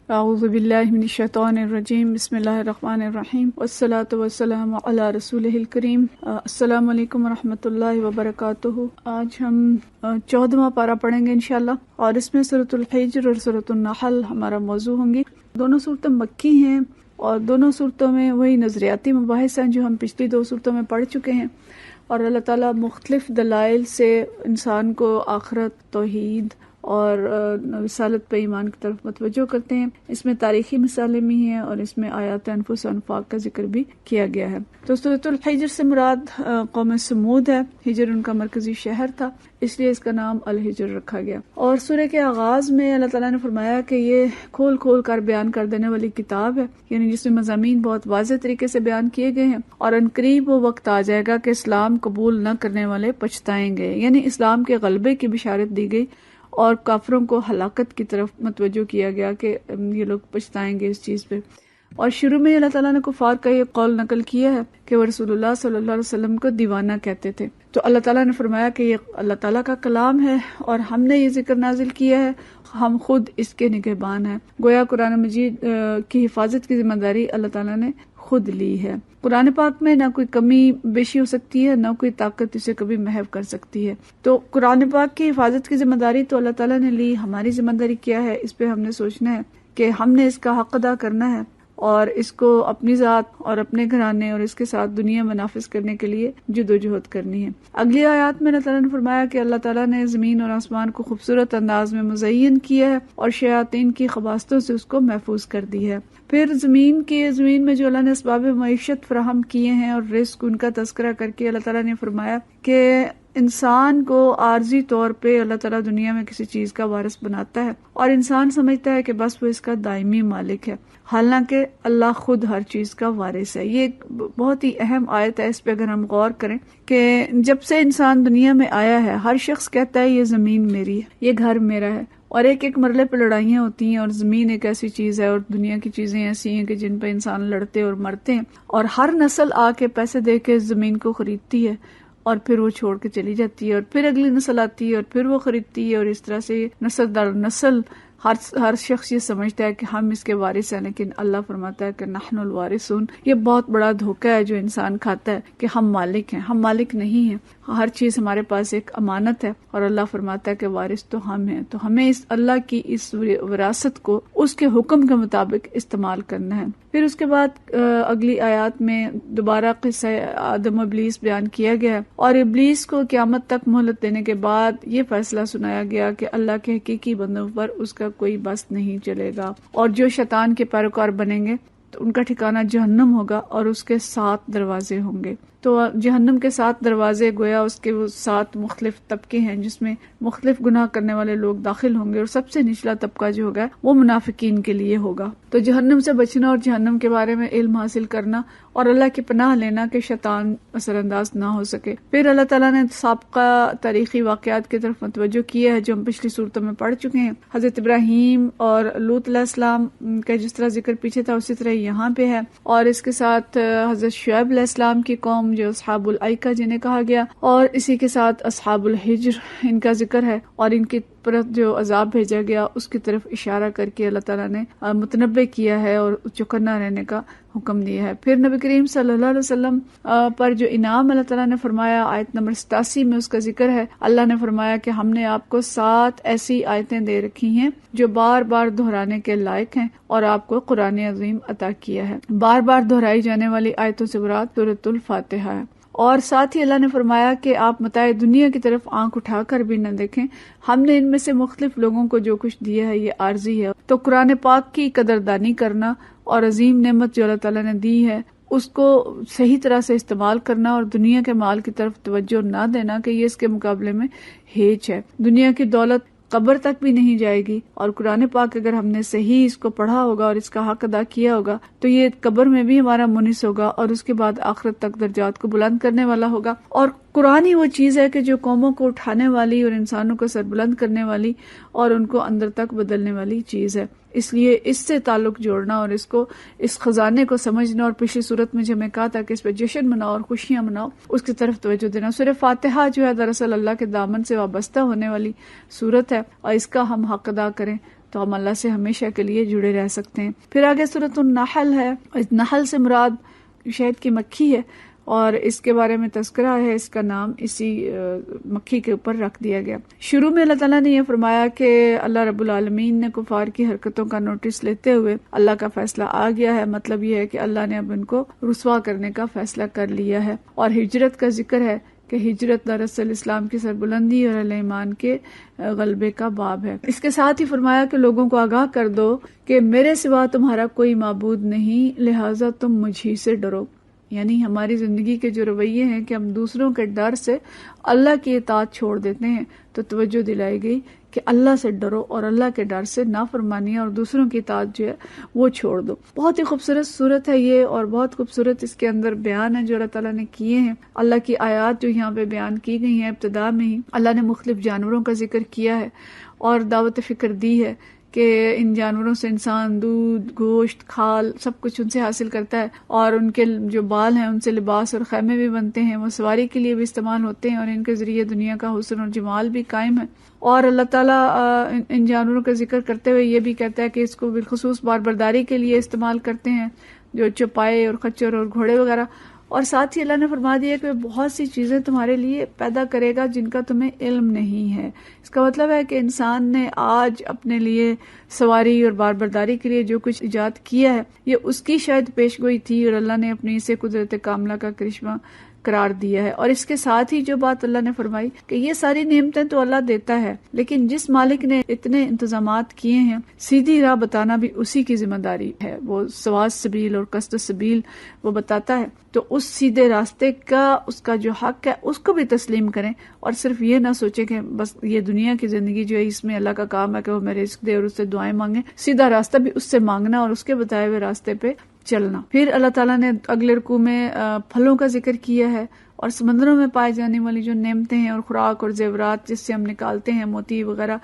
اعوذ باللہ من الشیطان الرجیم، بسم اللہ الرحمن الرحیم، والصلاة والسلام علی رسولہ الکریم۔ السلام علیکم ورحمۃ اللہ وبرکاتہ۔ آج ہم 14واں پارہ پڑھیں گے انشاءاللہ، اور اس میں سورۃ الحجر اور سورۃ النحل ہمارا موضوع ہوں گی۔ دونوں صورتیں مکی ہیں اور دونوں صورتوں میں وہی نظریاتی مباحث ہیں جو ہم پچھلی 2 صورتوں میں پڑھ چکے ہیں، اور اللہ تعالیٰ مختلف دلائل سے انسان کو آخرت، توحید اور رسالت پہ ایمان کی طرف متوجہ کرتے ہیں۔ اس میں تاریخی مثالیں بھی ہیں اور اس میں آیات انفس و انفاق کا ذکر بھی کیا گیا ہے۔ تو سورۃ الحجر سے مراد قوم سمود ہے۔ حجر ان کا مرکزی شہر تھا، اس لیے اس کا نام الحجر رکھا گیا۔ اور سورہ کے آغاز میں اللہ تعالیٰ نے فرمایا کہ یہ کھول کھول کر بیان کر دینے والی کتاب ہے، یعنی جس میں مضامین بہت واضح طریقے سے بیان کیے گئے ہیں، اور عنقریب وہ وقت آ جائے گا کہ اسلام قبول نہ کرنے والے پچھتائیں گے، یعنی اسلام کے غلبے کی بشارت دی گئی اور کافروں کو ہلاکت کی طرف متوجہ کیا گیا کہ یہ لوگ پچھتائیں گے اس چیز پہ۔ اور شروع میں اللہ تعالیٰ نے کفار کا یہ قول نقل کیا ہے کہ وہ رسول اللہ صلی اللہ علیہ وسلم کو دیوانہ کہتے تھے، تو اللہ تعالیٰ نے فرمایا کہ یہ اللہ تعالیٰ کا کلام ہے اور ہم نے یہ ذکر نازل کیا ہے، ہم خود اس کے نگہبان ہیں۔ گویا قرآن مجید کی حفاظت کی ذمہ داری اللہ تعالیٰ نے خود لی ہے۔ قرآن پاک میں نہ کوئی کمی بیشی ہو سکتی ہے، نہ کوئی طاقت اسے کبھی محو کر سکتی ہے۔ تو قرآن پاک کی حفاظت کی ذمہ داری تو اللہ تعالیٰ نے لی، ہماری ذمہ داری کیا ہے؟ اس پہ ہم نے سوچنا ہے کہ ہم نے اس کا حق ادا کرنا ہے اور اس کو اپنی ذات اور اپنے گھرانے اور اس کے ساتھ دنیا میں نافذ کرنے کے لیے جدوجہد کرنی ہے۔ اگلی آیات میں اللہ تعالیٰ نے فرمایا کہ اللہ تعالیٰ نے زمین اور آسمان کو خوبصورت انداز میں مزین کیا ہے اور شیاطین کی خباستوں سے اس کو محفوظ کر دی ہے۔ پھر زمین میں جو اللہ نے اسباب معیشت فراہم کیے ہیں اور رزق ان کا تذکرہ کر کے اللہ تعالیٰ نے فرمایا کہ انسان کو عارضی طور پہ اللہ تعالیٰ دنیا میں کسی چیز کا وارث بناتا ہے اور انسان سمجھتا ہے کہ بس وہ اس کا دائمی مالک ہے، حالانکہ اللہ خود ہر چیز کا وارث ہے۔ یہ ایک بہت ہی اہم آیت ہے، اس پہ اگر ہم غور کریں کہ جب سے انسان دنیا میں آیا ہے ہر شخص کہتا ہے یہ زمین میری ہے، یہ گھر میرا ہے، اور ایک مرحلے پہ لڑائیاں ہوتی ہیں، اور زمین ایک ایسی چیز ہے اور دنیا کی چیزیں ایسی ہیں کہ جن پہ انسان لڑتے اور مرتے ہیں، اور ہر نسل آ کے پیسے دے کے زمین کو خریدتی ہے اور پھر وہ چھوڑ کے چلی جاتی ہے، اور پھر اگلی نسل آتی ہے اور پھر وہ خریدتی ہے، اور اس طرح سے نسل در نسل ہر شخص یہ سمجھتا ہے کہ ہم اس کے وارث ہیں، لیکن اللہ فرماتا ہے کہ نحن الوارثون۔ یہ بہت بڑا دھوکہ ہے جو انسان کھاتا ہے کہ ہم مالک ہیں، ہم مالک نہیں ہیں، ہر چیز ہمارے پاس ایک امانت ہے، اور اللہ فرماتا ہے کہ وارث تو ہم ہیں۔ تو ہمیں اس اللہ کی اس وراثت کو اس کے حکم کے مطابق استعمال کرنا ہے۔ پھر اس کے بعد اگلی آیات میں دوبارہ قصہ آدم و ابلیس بیان کیا گیا، اور ابلیس کو قیامت تک مہلت دینے کے بعد یہ فیصلہ سنایا گیا کہ اللہ کے حقیقی بندوں پر اس کا کوئی بس نہیں چلے گا، اور جو شیطان کے پیروکار بنیں گے تو ان کا ٹھکانہ جہنم ہوگا اور اس کے 7 دروازے ہوں گے۔ تو جہنم کے 7 دروازے گویا اس کے وہ 7 مختلف طبقے ہیں جس میں مختلف گناہ کرنے والے لوگ داخل ہوں گے، اور سب سے نچلا طبقہ جو ہوگا وہ منافقین کے لیے ہوگا۔ تو جہنم سے بچنا اور جہنم کے بارے میں علم حاصل کرنا اور اللہ کی پناہ لینا کہ شیطان اثر انداز نہ ہو سکے۔ پھر اللہ تعالیٰ نے سابقہ تاریخی واقعات کی طرف متوجہ کیا ہے جو ہم پچھلی صورتوں میں پڑھ چکے ہیں۔ حضرت ابراہیم اور لوط علیہ السلام کا جس طرح ذکر پیچھے تھا اسی طرح یہاں پہ ہے، اور اس کے ساتھ حضرت شعیب علیہ السلام کی قوم جو اصحاب الایکہ جنہیں کہا گیا، اور اسی کے ساتھ اصحاب الحجر ان کا ذکر ہے، اور ان کی پر جو عذاب بھیجا گیا اس کی طرف اشارہ کر کے اللہ تعالیٰ نے متنبع کیا ہے اور چوکنا رہنے کا حکم دیا ہے۔ پھر نبی کریم صلی اللہ علیہ وسلم پر جو انعام اللہ تعالیٰ نے فرمایا، آیت نمبر 87 میں اس کا ذکر ہے۔ اللہ نے فرمایا کہ ہم نے آپ کو 7 ایسی آیتیں دے رکھی ہیں جو بار بار دہرانے کے لائق ہیں، اور آپ کو قرآن عظیم عطا کیا ہے۔ بار بار دہرائی جانے والی آیتوں سے مراد سورۃ الفاتحہ ہے۔ اور ساتھ ہی اللہ نے فرمایا کہ آپ متاع دنیا کی طرف آنکھ اٹھا کر بھی نہ دیکھیں، ہم نے ان میں سے مختلف لوگوں کو جو کچھ دیا ہے یہ عارضی ہے۔ تو قرآن پاک کی قدردانی کرنا اور عظیم نعمت جو اللہ تعالیٰ نے دی ہے اس کو صحیح طرح سے استعمال کرنا، اور دنیا کے مال کی طرف توجہ نہ دینا کہ یہ اس کے مقابلے میں ہیچ ہے۔ دنیا کی دولت قبر تک بھی نہیں جائے گی، اور قرآن پاک اگر ہم نے صحیح اس کو پڑھا ہوگا اور اس کا حق ادا کیا ہوگا تو یہ قبر میں بھی ہمارا منس ہوگا، اور اس کے بعد آخرت تک درجات کو بلند کرنے والا ہوگا۔ اور قرآن ہی وہ چیز ہے کہ جو قوموں کو اٹھانے والی اور انسانوں کو سربلند کرنے والی اور ان کو اندر تک بدلنے والی چیز ہے۔ اس لیے اس سے تعلق جوڑنا اور اس خزانے کو سمجھنا، اور پچھلی صورت میں جو میں کہا تھا کہ اس پہ جشن مناؤ اور خوشیاں مناؤ، اس کی طرف توجہ دینا۔ سورہ فاتحہ جو ہے دراصل اللہ کے دامن سے وابستہ ہونے والی صورت ہے، اور اس کا ہم حق ادا کریں تو ہم اللہ سے ہمیشہ کے لیے جڑے رہ سکتے ہیں۔ پھر آگے سورۃ النحل ہے، نحل سے مراد شہد کی مکھی ہے، اور اس کے بارے میں تذکرہ ہے، اس کا نام اسی مکھی کے اوپر رکھ دیا گیا۔ شروع میں اللہ تعالیٰ نے یہ فرمایا کہ اللہ رب العالمین نے کفار کی حرکتوں کا نوٹس لیتے ہوئے اللہ کا فیصلہ آ گیا ہے، مطلب یہ ہے کہ اللہ نے اب ان کو رسوا کرنے کا فیصلہ کر لیا ہے۔ اور ہجرت کا ذکر ہے کہ ہجرت دراصل اسلام کی سربلندی اور اہل ایمان کے غلبے کا باب ہے۔ اس کے ساتھ ہی فرمایا کہ لوگوں کو آگاہ کر دو کہ میرے سوا تمہارا کوئی معبود نہیں، لہٰذا تم مجھ ہی سے ڈرو۔ یعنی ہماری زندگی کے جو رویے ہیں کہ ہم دوسروں کے ڈر سے اللہ کی اطاعت چھوڑ دیتے ہیں، تو توجہ دلائی گئی کہ اللہ سے ڈرو اور اللہ کے ڈر سے نافرمانی اور دوسروں کی اطاعت جو ہے وہ چھوڑ دو۔ بہت ہی خوبصورت صورت ہے یہ، اور بہت خوبصورت اس کے اندر بیان ہے جو اللہ تعالیٰ نے کیے ہیں۔ اللہ کی آیات جو یہاں پہ بیان کی گئی ہیں، ابتدا میں ہی اللہ نے مختلف جانوروں کا ذکر کیا ہے اور دعوت فکر دی ہے کہ ان جانوروں سے انسان دودھ، گوشت، کھال سب کچھ ان سے حاصل کرتا ہے، اور ان کے جو بال ہیں ان سے لباس اور خیمے بھی بنتے ہیں، وہ سواری کے لیے بھی استعمال ہوتے ہیں، اور ان کے ذریعے دنیا کا حسن اور جمال بھی قائم ہے۔ اور اللہ تعالیٰ ان جانوروں کا ذکر کرتے ہوئے یہ بھی کہتا ہے کہ اس کو بالخصوص بار برداری کے لیے استعمال کرتے ہیں، جو چوپائے اور خچر اور گھوڑے وغیرہ۔ اور ساتھ ہی اللہ نے فرما دیا کہ بہت سی چیزیں تمہارے لیے پیدا کرے گا جن کا تمہیں علم نہیں ہے۔ اس کا مطلب ہے کہ انسان نے آج اپنے لیے سواری اور بار برداری کے لیے جو کچھ ایجاد کیا ہے، یہ اس کی شاید پیش گوئی تھی، اور اللہ نے اپنی اسے قدرت کاملہ کا کرشمہ قرار دیا ہے۔ اور اس کے ساتھ ہی جو بات اللہ نے فرمائی کہ یہ ساری نعمتیں تو اللہ دیتا ہے، لیکن جس مالک نے اتنے انتظامات کیے ہیں، سیدھی راہ بتانا بھی اسی کی ذمہ داری ہے۔ وہ سواء السبیل اور قصد السبیل وہ بتاتا ہے، تو اس سیدھے راستے کا اس کا جو حق ہے اس کو بھی تسلیم کریں، اور صرف یہ نہ سوچیں کہ بس یہ دنیا کی زندگی جو ہے اس میں اللہ کا کام ہے کہ وہ ہمیں رزق دے اور اس سے دعائیں مانگیں۔ سیدھا راستہ بھی اس سے مانگنا اور اس کے بتائے ہوئے راستے پہ چلنا۔ پھر اللہ تعالیٰ نے اگلے رکوع میں پھلوں کا ذکر کیا ہے، اور سمندروں میں پائے جانے والی جو نعمتیں ہیں اور خوراک اور زیورات جس سے ہم نکالتے ہیں موتی وغیرہ،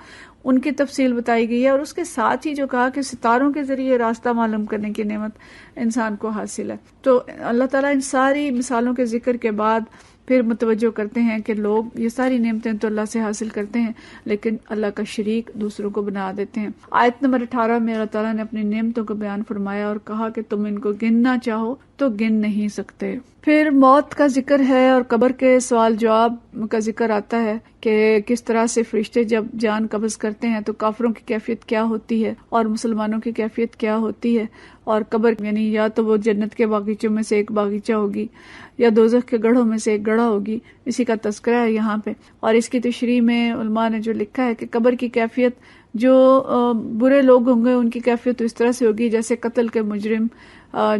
ان کی تفصیل بتائی گئی ہے۔ اور اس کے ساتھ ہی جو کہا کہ ستاروں کے ذریعے راستہ معلوم کرنے کی نعمت انسان کو حاصل ہے۔ تو اللہ تعالیٰ ان ساری مثالوں کے ذکر کے بعد پھر متوجہ کرتے ہیں کہ لوگ یہ ساری نعمتیں تو اللہ سے حاصل کرتے ہیں، لیکن اللہ کا شریک دوسروں کو بنا دیتے ہیں۔ آیت نمبر 18 میں اللہ تعالیٰ نے اپنی نعمتوں کو بیان فرمایا اور کہا کہ تم ان کو گننا چاہو تو گن نہیں سکتے۔ پھر موت کا ذکر ہے اور قبر کے سوال جواب کا ذکر آتا ہے کہ کس طرح سے فرشتے جب جان قبض کرتے ہیں تو کافروں کی کیفیت کیا ہوتی ہے اور مسلمانوں کی کیفیت کیا ہوتی ہے، اور قبر یعنی یا تو وہ جنت کے باغیچوں میں سے ایک باغیچہ ہوگی یا دوزخ کے گڑھوں میں سے ایک گڑھا ہوگی، اسی کا تذکرہ ہے یہاں پہ۔ اور اس کی تشریح میں علماء نے جو لکھا ہے کہ قبر کی کیفیت جو برے لوگ ہوں گے ان کی کیفیت تو اس طرح سے ہوگی جیسے قتل کے مجرم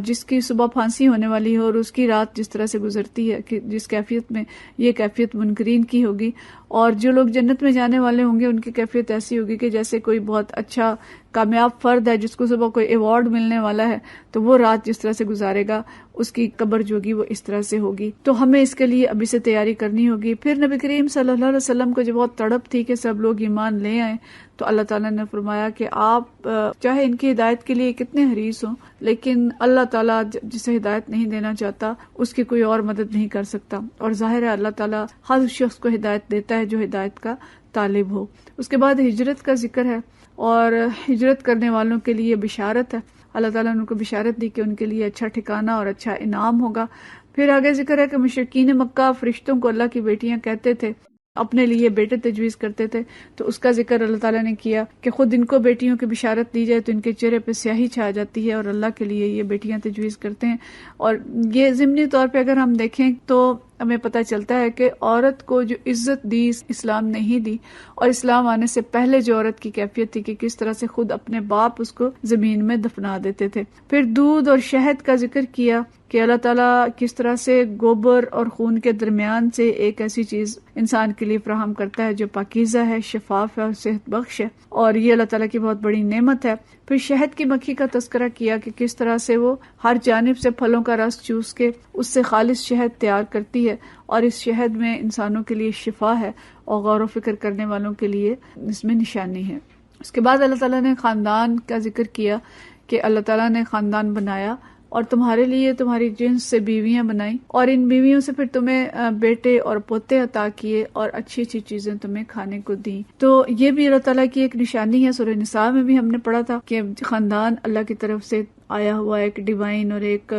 جس کی صبح پھانسی ہونے والی ہے اور اس کی رات جس طرح سے گزرتی ہے، کہ جس کیفیت میں یہ کیفیت منکرین کی ہوگی۔ اور جو لوگ جنت میں جانے والے ہوں گے ان کی کیفیت ایسی ہوگی کہ جیسے کوئی بہت اچھا کامیاب فرد ہے جس کو صبح کوئی ایوارڈ ملنے والا ہے، تو وہ رات جس طرح سے گزارے گا اس کی قبر جو ہوگی وہ اس طرح سے ہوگی۔ تو ہمیں اس کے لیے ابھی سے تیاری کرنی ہوگی۔ پھر نبی کریم صلی اللہ علیہ وسلم کو جو بہت تڑپ تھی کہ سب لوگ ایمان لے آئیں، تو اللہ تعالیٰ نے فرمایا کہ آپ چاہے ان کی ہدایت کے لیے کتنے حریص ہوں، لیکن اللہ تعالیٰ جسے ہدایت نہیں دینا چاہتا اس کی کوئی اور مدد نہیں کر سکتا، اور ظاہر ہے اللہ تعالیٰ ہر شخص کو ہدایت دیتا ہے جو ہدایت کا طالب ہو۔ اس کے بعد ہجرت کا ذکر ہے، اور ہجرت کرنے والوں کے لیے بشارت ہے۔ اللہ تعالیٰ نے ان کو بشارت دی کہ ان کے لیے اچھا ٹھکانہ اور اچھا انعام ہوگا۔ پھر آگے ذکر ہے کہ مشرکین مکہ فرشتوں کو اللہ کی بیٹیاں کہتے تھے، اپنے لیے بیٹے تجویز کرتے تھے، تو اس کا ذکر اللہ تعالیٰ نے کیا کہ خود ان کو بیٹیوں کی بشارت دی جائے تو ان کے چہرے پہ سیاہی چھا جاتی ہے، اور اللہ کے لیے یہ بیٹیاں تجویز کرتے ہیں۔ اور یہ ضمنی طور پہ اگر ہم دیکھیں تو ہمیں پتہ چلتا ہے کہ عورت کو جو عزت دی اسلام نہیں دی، اور اسلام آنے سے پہلے جو عورت کی کیفیت تھی کہ کس طرح سے خود اپنے باپ اس کو زمین میں دفنا دیتے تھے۔ پھر دودھ اور شہد کا ذکر کیا کہ اللہ تعالیٰ کس طرح سے گوبر اور خون کے درمیان سے ایک ایسی چیز انسان کے لیے فراہم کرتا ہے جو پاکیزہ ہے، شفاف ہے اور صحت بخش ہے، اور یہ اللہ تعالیٰ کی بہت بڑی نعمت ہے۔ پھر شہد کی مکھی کا تذکرہ کیا کہ کس طرح سے وہ ہر جانب سے پھلوں کا رس چوس کے اس سے خالص شہد تیار کرتی ہے، اور اس شہد میں انسانوں کے لیے شفا ہے اور غور و فکر کرنے والوں کے لیے اس میں نشانی ہے۔ اس کے بعد اللہ تعالیٰ نے خاندان کا ذکر کیا کہ اللہ تعالیٰ نے خاندان بنایا اور تمہارے لیے تمہاری جنس سے بیویاں بنائیں اور ان بیویوں سے پھر تمہیں بیٹے اور پوتے عطا کیے اور اچھی اچھی چیزیں تمہیں کھانے کو دیں. تو یہ بھی اللہ تعالیٰ کی ایک نشانی ہے. سورہ نساء میں بھی ہم نے پڑھا تھا کہ خاندان اللہ کی طرف سے آیا ہوا ایک ڈیوائن اور ایک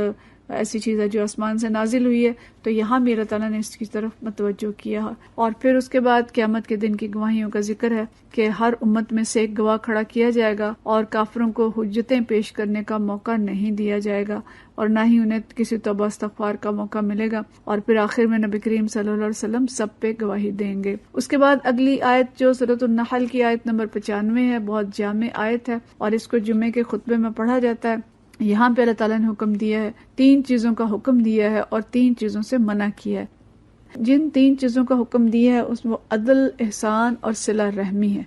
ایسی چیز ہے جو آسمان سے نازل ہوئی ہے. تو یہاں بھی اللہ تعالیٰ نے اس کی طرف متوجہ کیا. اور پھر اس کے بعد قیامت کے دن کی گواہیوں کا ذکر ہے کہ ہر امت میں سے ایک گواہ کھڑا کیا جائے گا اور کافروں کو حجتیں پیش کرنے کا موقع نہیں دیا جائے گا اور نہ ہی انہیں کسی توبہ استغفار کا موقع ملے گا. اور پھر آخر میں نبی کریم صلی اللہ علیہ وسلم سب پہ گواہی دیں گے. اس کے بعد اگلی آیت جو سورۃ النحل کی آیت نمبر 95 ہے، بہت جامع آیت ہے اور اس کو جمعے کے خطبے میں پڑھا جاتا ہے. یہاں پہ اللہ تعالیٰ نے حکم دیا ہے، 3 چیزوں کا حکم دیا ہے اور 3 چیزوں سے منع کیا ہے. جن 3 چیزوں کا حکم دیا ہے اس میں عدل، احسان اور صلہ رحمی ہے،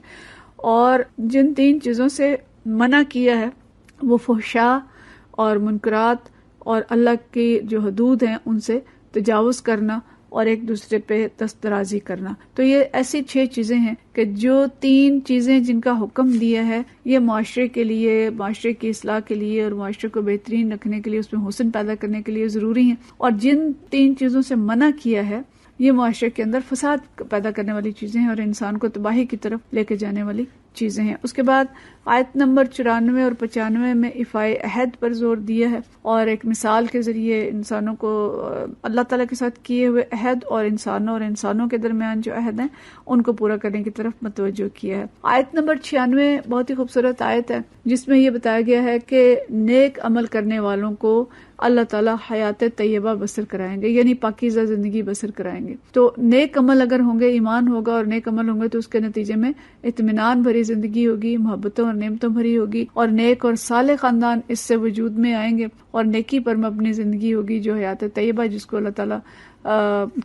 اور جن 3 چیزوں سے منع کیا ہے وہ فحشاء اور منکرات اور اللہ کی جو حدود ہیں ان سے تجاوز کرنا اور ایک دوسرے پہ دست درازی کرنا. تو یہ ایسی 6 چیزیں ہیں کہ جو 3 چیزیں جن کا حکم دیا ہے یہ معاشرے کے لیے، معاشرے کی اصلاح کے لیے اور معاشرے کو بہترین رکھنے کے لیے، اس میں حسن پیدا کرنے کے لیے ضروری ہیں. اور جن 3 چیزوں سے منع کیا ہے یہ معاشرے کے اندر فساد پیدا کرنے والی چیزیں ہیں اور انسان کو تباہی کی طرف لے کے جانے والی چیزیں ہیں. اس کے بعد آیت نمبر 94 اور 95 میں ایفائے عہد پر زور دیا ہے اور ایک مثال کے ذریعے انسانوں کو اللہ تعالیٰ کے ساتھ کیے ہوئے عہد اور انسانوں کے درمیان جو عہد ہیں ان کو پورا کرنے کی طرف متوجہ کیا ہے. آیت نمبر 96 بہت ہی خوبصورت آیت ہے جس میں یہ بتایا گیا ہے کہ نیک عمل کرنے والوں کو اللہ تعالیٰ حیات طیبہ بسر کرائیں گے، یعنی پاکیزہ زندگی بسر کرائیں گے. تو نیک عمل اگر ہوں گے، ایمان ہوگا اور نیک عمل ہوں گے تو اس کے نتیجے میں اطمینان بھری زندگی ہوگی، محبتوں اور نعمتوں بھری ہوگی اور نیک اور صالح خاندان اس سے وجود میں آئیں گے اور نیکی پر مبنی زندگی ہوگی جو حیات طیبہ جس کو اللہ تعالیٰ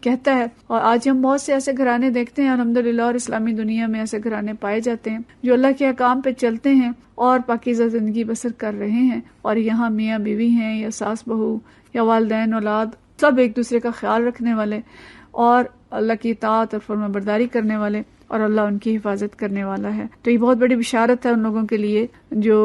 کہتا ہے. اور آج ہم بہت سے ایسے گھرانے دیکھتے ہیں الحمدللہ، اور اسلامی دنیا میں ایسے گھرانے پائے جاتے ہیں جو اللہ کے احکام پہ چلتے ہیں اور پاکیزہ زندگی بسر کر رہے ہیں، اور یہاں میاں بیوی ہیں یا ساس بہو یا والدین اولاد سب ایک دوسرے کا خیال رکھنے والے اور اللہ کی اطاعت اور فرما برداری کرنے والے، اور اللہ ان کی حفاظت کرنے والا ہے. تو یہ بہت بڑی بشارت ہے ان لوگوں کے لیے جو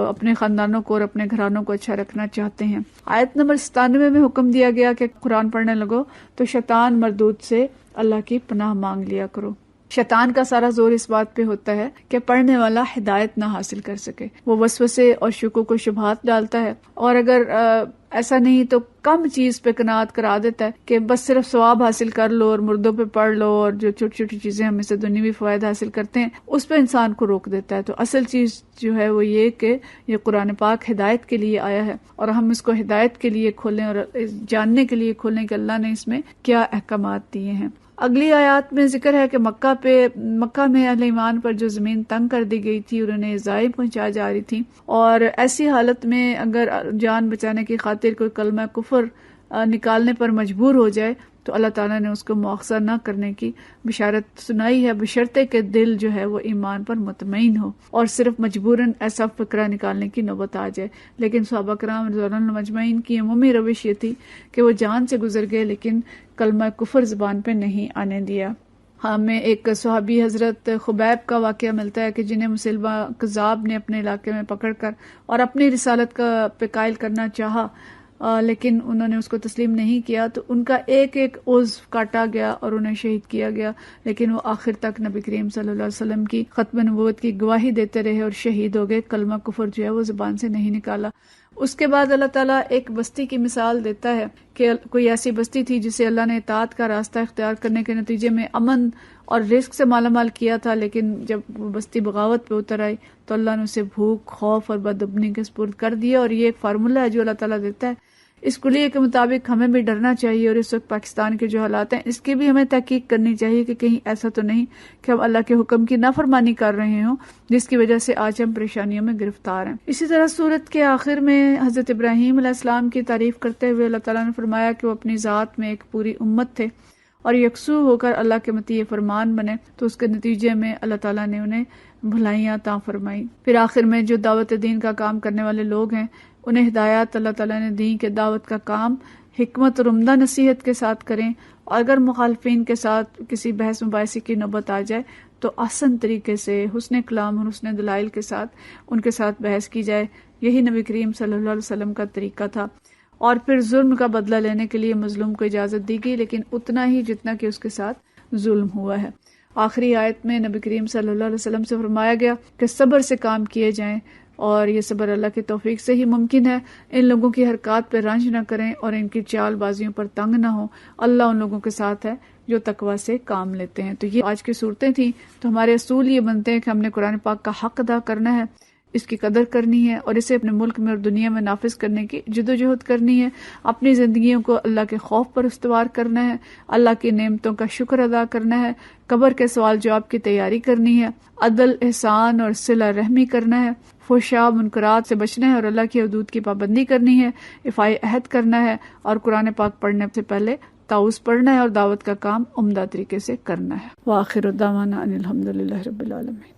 اپنے خاندانوں کو اور اپنے گھرانوں کو اچھا رکھنا چاہتے ہیں. آیت نمبر 97 میں حکم دیا گیا کہ قرآن پڑھنے لگو تو شیطان مردود سے اللہ کی پناہ مانگ لیا کرو. شیطان کا سارا زور اس بات پہ ہوتا ہے کہ پڑھنے والا ہدایت نہ حاصل کر سکے. وہ وسوسے اور شکوک و شبہات ڈالتا ہے، اور اگر ایسا نہیں تو کم چیز پہ قناعت کرا دیتا ہے کہ بس صرف ثواب حاصل کر لو اور مردوں پہ پڑھ لو، اور جو چھوٹی چھوٹی چیزیں ہم اس سے دنیوی فوائد حاصل کرتے ہیں اس پہ انسان کو روک دیتا ہے. تو اصل چیز جو ہے وہ یہ کہ یہ قرآن پاک ہدایت کے لیے آیا ہے اور ہم اس کو ہدایت کے لیے کھولیں اور جاننے کے لیے کھولیں کہ اللہ نے اس میں کیا احکامات دیے ہیں. اگلی آیات میں ذکر ہے کہ مکہ میں اہل ایمان پر جو زمین تنگ کر دی گئی تھی اور انہیں ایذائیں پہنچائی جا رہی تھی، اور ایسی حالت میں اگر جان بچانے کی خاطر کوئی کلمہ کفر نکالنے پر مجبور ہو جائے تو اللہ تعالیٰ نے اس کو مؤاخذہ نہ کرنے کی بشارت سنائی ہے، بشرطے کہ دل جو ہے وہ ایمان پر مطمئن ہو اور صرف مجبوراً ایسا فکرہ نکالنے کی نوبت آ جائے. لیکن صحابہ کرام رضی اللہ عنہم اجمعین کی عمومی روش یہ تھی کہ وہ جان سے گزر گئے لیکن کلمہ کفر زبان پہ نہیں آنے دیا. ہمیں ایک صحابی حضرت خبیب کا واقعہ ملتا ہے کہ جنہیں مسلمہ کذاب نے اپنے علاقے میں پکڑ کر اور اپنی رسالت کا پہ قائل کرنا چاہا، لیکن انہوں نے اس کو تسلیم نہیں کیا تو ان کا ایک ایک عضو کاٹا گیا اور انہیں شہید کیا گیا، لیکن وہ آخر تک نبی کریم صلی اللہ علیہ وسلم کی ختم نبوت کی گواہی دیتے رہے اور شہید ہو گئے. کلمہ کفر جو ہے وہ زبان سے نہیں نکالا. اس کے بعد اللہ تعالیٰ ایک بستی کی مثال دیتا ہے کہ کوئی ایسی بستی تھی جسے اللہ نے اطاعت کا راستہ اختیار کرنے کے نتیجے میں امن اور رزق سے مالا مال کیا تھا، لیکن جب وہ بستی بغاوت پہ اتر آئی تو اللہ نے اسے بھوک، خوف اور بدامنی کے سپرد کر دیا. اور یہ ایک فارمولہ ہے جو اللہ تعالیٰ دیتا ہے. اس کلیے کے مطابق ہمیں بھی ڈرنا چاہیے، اور اس وقت پاکستان کے جو حالات ہیں اس کی بھی ہمیں تحقیق کرنی چاہیے کہ کہیں ایسا تو نہیں کہ ہم اللہ کے حکم کی نافرمانی کر رہے ہوں جس کی وجہ سے آج ہم پریشانیوں میں گرفتار ہیں. اسی طرح سورت کے آخر میں حضرت ابراہیم علیہ السلام کی تعریف کرتے ہوئے اللہ تعالیٰ نے فرمایا کہ وہ اپنی ذات میں ایک پوری امت تھے اور یکسو ہو کر اللہ کے مطیع فرمان بنے، تو اس کے نتیجے میں اللہ تعالیٰ نے انہیں بھلائیاں عطا فرمائی. پھر آخر میں جو دعوت دین کا کام کرنے والے لوگ ہیں انہیں ہدایات اللہ تعالیٰ نے دی کہ دعوت کا کام حکمت اور عمدہ نصیحت کے ساتھ کریں، اور اگر مخالفین کے ساتھ کسی بحث مباحثے کی نوبت آ جائے تو آسان طریقے سے حسن کلام اور حسن دلائل کے ساتھ ان کے ساتھ بحث کی جائے یہی نبی کریم صلی اللہ علیہ وسلم کا طریقہ تھا. اور پھر ظلم کا بدلہ لینے کے لیے مظلوم کو اجازت دی گئی، لیکن اتنا ہی جتنا کہ اس کے ساتھ ظلم ہوا ہے. آخری آیت میں نبی کریم صلی اللہ علیہ وسلم سے فرمایا گیا کہ صبر سے کام کیے جائیں، اور یہ صبر اللہ کی توفیق سے ہی ممکن ہے. ان لوگوں کی حرکات پہ رنج نہ کریں اور ان کی چال بازیوں پر تنگ نہ ہوں. اللہ ان لوگوں کے ساتھ ہے جو تقوی سے کام لیتے ہیں. تو یہ آج کی صورتیں تھیں. تو ہمارے اصول یہ بنتے ہیں کہ ہم نے قرآن پاک کا حق ادا کرنا ہے، اس کی قدر کرنی ہے، اور اسے اپنے ملک میں اور دنیا میں نافذ کرنے کی جدوجہد کرنی ہے. اپنی زندگیوں کو اللہ کے خوف پر استوار کرنا ہے، اللہ کی نعمتوں کا شکر ادا کرنا ہے، قبر کے سوال جواب کی تیاری کرنی ہے، عدل، احسان اور صلہ رحمی کرنا ہے، فحشاء منکرات سے بچنا ہے اور اللہ کی حدود کی پابندی کرنی ہے، وفائے عہد کرنا ہے، اور قرآن پاک پڑھنے سے پہلے تعوذ پڑھنا ہے، اور دعوت کا کام عمدہ طریقے سے کرنا ہے. وآخر دعوانا ان الحمد للہ رب العالمین.